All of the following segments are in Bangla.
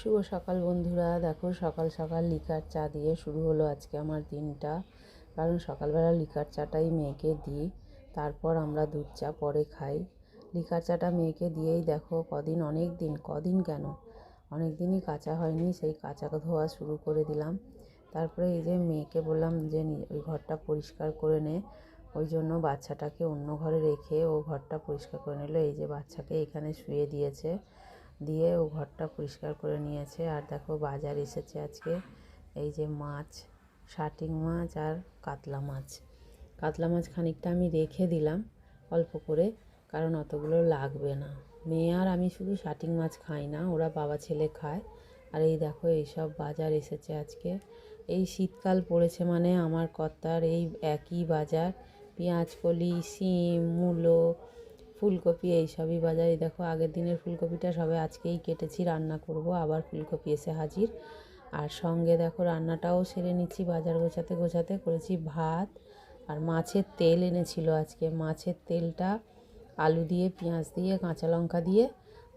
শুভ সকাল বন্ধুরা। দেখো সকাল সকাল লিকার চা দিয়ে শুরু হলো আজকে আমার দিনটা। কারণ সকালবেলা লিকার চাটাই মেয়েকে দিই, তারপর আমরা দুধ চা পরে খাই। লিকার চাটা মেয়েকে দিয়েই দেখো কদিন কেন অনেক দিনই কাচা হয়নি, সেই কাচা ধোয়া শুরু করে দিলাম। তারপরে এই যে মেয়েকে বললাম যে ওই ঘরটা পরিষ্কার করে নে, ওই জন্য বাচ্চাটাকে অন্য ঘরে রেখে ও ঘরটা পরিষ্কার করে নিল। এই যে বাচ্চাকে এখানে শুয়ে দিয়েছে, দিয়ে ও ঘরটা পরিষ্কার করে নিয়েছে। আর দেখো বাজার এসেছে আজকে, এই যে মাছ, শাটিং মাছ আর কাতলা মাছ। কাতলা মাছ খানিকটা আমি রেখে দিলাম অল্প করে, কারণ অতগুলো লাগবে না। মেয়ে আর আমি শুধু শাটিং মাছ খাই না, ওরা বাবা ছেলে খায়। আর এই দেখো এইসব বাজার এসেছে আজকে। এই শীতকাল পড়েছে মানে আমার কর্তার এই একই বাজার, পেঁয়াজকলি, শিম, মূলো, ফুলকপি এইসবই বাজারে। দেখো আগের দিনের ফুলকপিটা সবে আজকেই কেটেছি, রান্না করব। আবার ফুলকপি এসে হাজির। আর সঙ্গে দেখো রান্নাটাও সেরে নিচ্ছি, বাজার গোছাতে গোছাতে করেছি ভাত। আর মাছের তেল এনেছিল আজকে, মাছের তেলটা আলু দিয়ে, পেঁয়াজ দিয়ে, কাঁচা লঙ্কা দিয়ে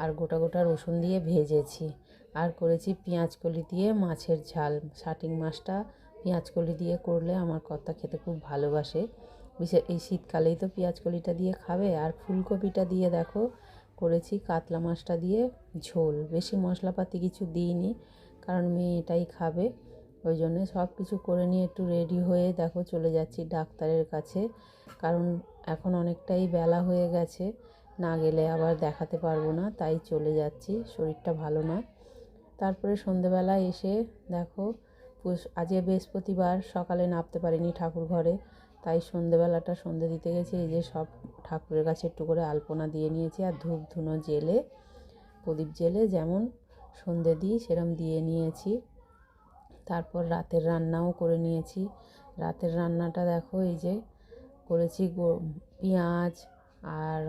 আর গোটা গোটা রসুন দিয়ে ভেজেছি। আর করেছি পেঁয়াজকলি দিয়ে মাছের ঝাল। শাটিং মাছটা পেঁয়াজকলি দিয়ে করলে আমার কর্তা খেতে খুব ভালোবাসে। এই শীতকালেই তো পেঁয়াজকলিটা দিয়ে খাবে। আর ফুলকপিটা দিয়ে দেখো করেছি কাতলা মাছটা দিয়ে ঝোল। বেশি মশলাপাতি কিছু দিইনি, কারণ মেয়ে এটাই খাবে। ওই জন্যে সব কিছু করে নিয়ে একটু রেডি হয়ে দেখো চলে যাচ্ছি ডাক্তারের কাছে, কারণ এখন অনেকটাই বেলা হয়ে গেছে, না গেলে আবার দেখাতে পারবো না, তাই চলে যাচ্ছি, শরীরটা ভালো নয়। তারপরে সন্ধেবেলা এসে দেখো আজকে বৃহস্পতিবার, সকালে নামতে পারিনি ঠাকুর ঘরে, তাই সন্ধেবেলাটা সন্ধে দিতে গেছি। এই যে সব ঠাকুরের কাছে একটু করে আলপনা দিয়ে নিয়েছি, আর ধূপ ধুনো জেলে, প্রদীপ জেলে যেমন সন্ধে দিই সেরম দিয়ে নিয়েছি। তারপর রাতের রান্নাও করে নিয়েছি। রাতের রান্নাটা দেখো এই যে করেছি পেঁয়াজ আর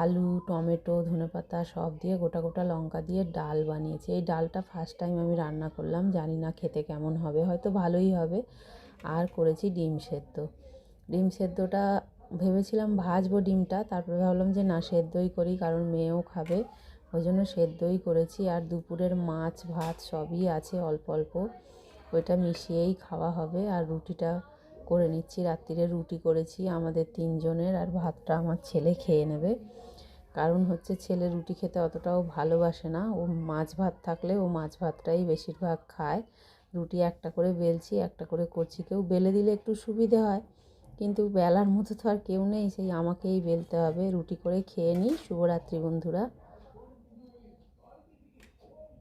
আলু, টমেটো, ধনেপাতা সব দিয়ে গোটা গোটা লঙ্কা দিয়ে ডাল বানিয়েছি। এই ডালটা ফার্স্ট টাইম আমি রান্না করলাম, জানি না খেতে কেমন হবে, হয়তো ভালোই হবে। আর করেছি ডিম সেদ্ধ। ডিম সেদ্ধটা ভেবেছিলাম ভাজবো ডিমটা, তারপরে ভাবলাম যে না, সেদ্ধই করি, কারণ মেয়েও খাবে, ওই জন্য সেদ্ধই করেছি। আর দুপুরের মাছ ভাত সবই আছে অল্প অল্প, ওইটা মিশিয়েই খাওয়া হবে। আর রুটিটা করে নিচ্ছি, রাত্রিরে রুটি করেছি আমাদের 3 জনের, আর ভাতটা আমার ছেলে খেয়ে নেবে। কারণ হচ্ছে ছেলে রুটি খেতে অতটাও ভালোবাসে না, ও মাছ ভাত থাকলে ও মাছ ভাতটাই বেশিরভাগ খায়। রুটি একটা করে বেলছি, একটা করে করছি। কেউ বেলে দিলে একটু সুবিধে হয়, কিন্তু বেলার মতো তো আর কেউ নেই, সেই আমাকেই বেলতে হবে। রুটি করে খেয়ে নিই। শুভরাত্রি বন্ধুরা।